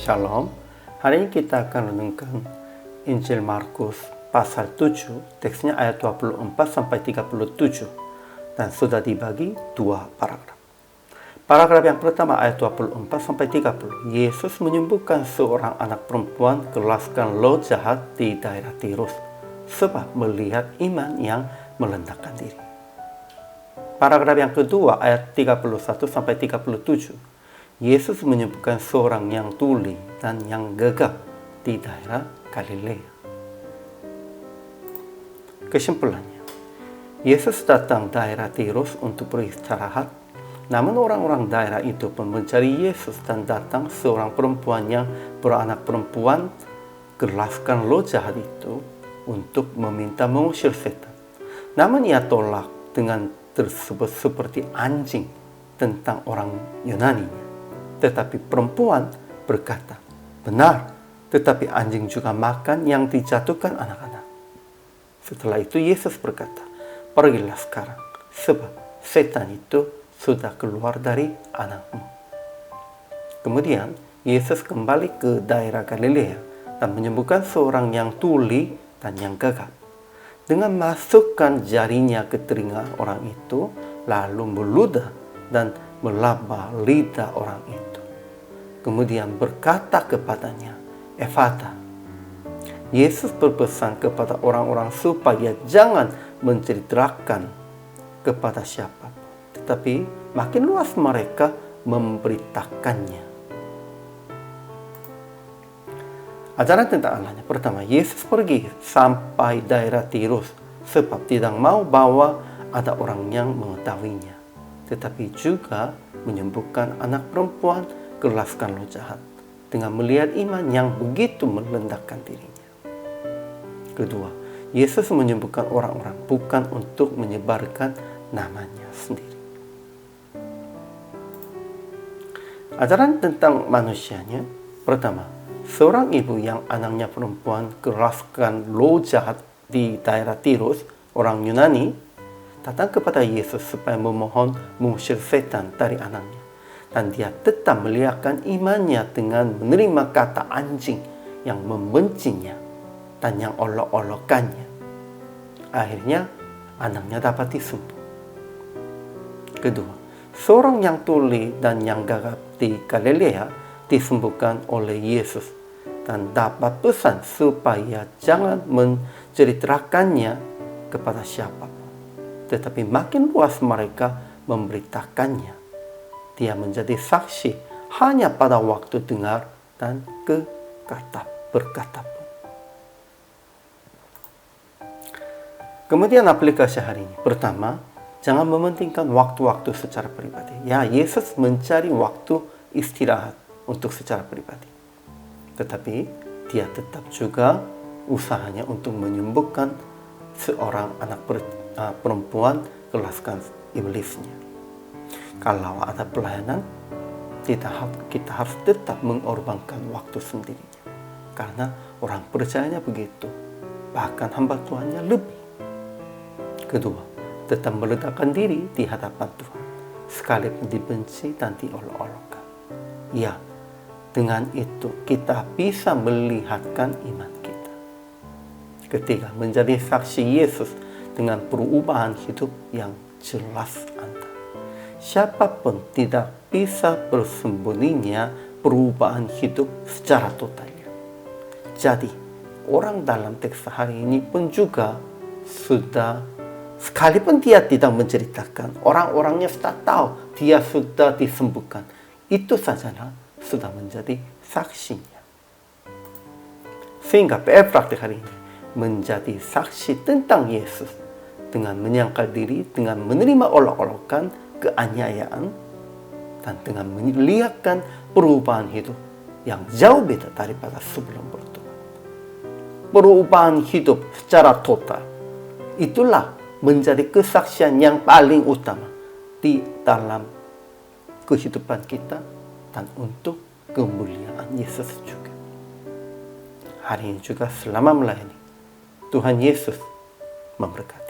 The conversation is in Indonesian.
Shalom. Hari ini kita akan renungkan Injil Markus pasal 7, teksnya ayat 24 sampai 37 dan sudah dibagi dua paragraf. Paragraf yang pertama ayat 24 sampai 30. Yesus menyembuhkan seorang anak perempuan kelaskan loh jahat di daerah Tirus sebab melihat iman yang melendakkan diri. Paragraf yang kedua ayat 31 sampai 37. Yesus menyembuhkan seorang yang tuli dan yang gegap di daerah Galilea. Kesimpulannya, Yesus datang daerah Tirus untuk beristirahat. Namun orang-orang daerah itu pun mencari Yesus dan datang seorang perempuan yang beranak perempuan gelaskan loh jahat itu untuk meminta mengusir setan. Namun ia tolak dengan tersebut seperti anjing tentang orang Yunani. Tetapi perempuan berkata, benar, tetapi anjing juga makan yang dijatuhkan anak-anak. Setelah itu Yesus berkata, pergilah sekarang, sebab setan itu sudah keluar dari anakmu. Kemudian Yesus kembali ke daerah Galilea dan menyembuhkan seorang yang tuli dan yang gagap. Dengan masukkan jarinya ke telinga orang itu, lalu meludah dan melaba lidah orang itu. Kemudian berkata kepadanya, Efata. Yesus berpesan kepada orang-orang supaya jangan menceritakan kepada siapa, tetapi makin luas mereka memberitakannya. Ajaran tentang Allahnya. Pertama, Yesus pergi sampai daerah Tirus sebab tidak mau bahwa ada orang yang mengetahuinya, tetapi juga menyembuhkan anak perempuan gelaskan loh jahat dengan melihat iman yang begitu melendakkan dirinya. Kedua, Yesus menyembuhkan orang-orang bukan untuk menyebarkan namanya sendiri. Ajaran tentang manusianya. Pertama, seorang ibu yang anaknya perempuan gelaskan loh jahat di daerah Tirus, orang Yunani, datang kepada Yesus supaya memohon mengusir setan dari anaknya. Dan dia tetap melihatkan imannya dengan menerima kata anjing yang membencinya dan yang olok-olokannya. Akhirnya anaknya dapat disembuh. Kedua, seorang yang tuli dan yang gagap di Galilea disembuhkan oleh Yesus dan dapat pesan supaya jangan menceritakannya kepada siapapun. Tetapi makin luas mereka memberitakannya. Dia menjadi saksi hanya pada waktu dengar dan berkata pun. Kemudian aplikasi hari ini. Pertama, jangan mementingkan waktu-waktu secara pribadi. Ya, Yesus mencari waktu istirahat untuk secara pribadi. Tetapi dia tetap juga usahanya untuk menyembuhkan seorang anak perempuan gelaskan iblisnya. Kalau ada pelayanan, kita harus tetap mengorbankan waktu sendirinya. Karena orang percayanya begitu. Bahkan hamba Tuhannya lebih. Kedua, tetap meledakkan diri di hadapan Tuhan. Sekalipun dibenci dan diolok-olokkan. Ya, dengan itu kita bisa melihatkan iman kita. Ketiga, menjadi saksi Yesus dengan perubahan hidup yang jelas antara. Siapapun tidak bisa bersembunyinya perubahan hidup secara totalnya. Jadi, orang dalam teks hari ini pun juga sudah, sekalipun dia tidak menceritakan, orang-orangnya sudah tahu dia sudah disembuhkan. Itu sajalah sudah menjadi saksinya. Sehingga PR praktik hari ini menjadi saksi tentang Yesus dengan menyangkal diri, dengan menerima olok-olokan, keaniayaan, dan dengan melihatkan perubahan hidup yang jauh beda daripada sebelum bertobat. Perubahan hidup secara total. Itulah menjadi kesaksian yang paling utama di dalam kehidupan kita dan untuk kemuliaan Yesus juga. Hari ini juga selama melayani, Tuhan Yesus memberkati.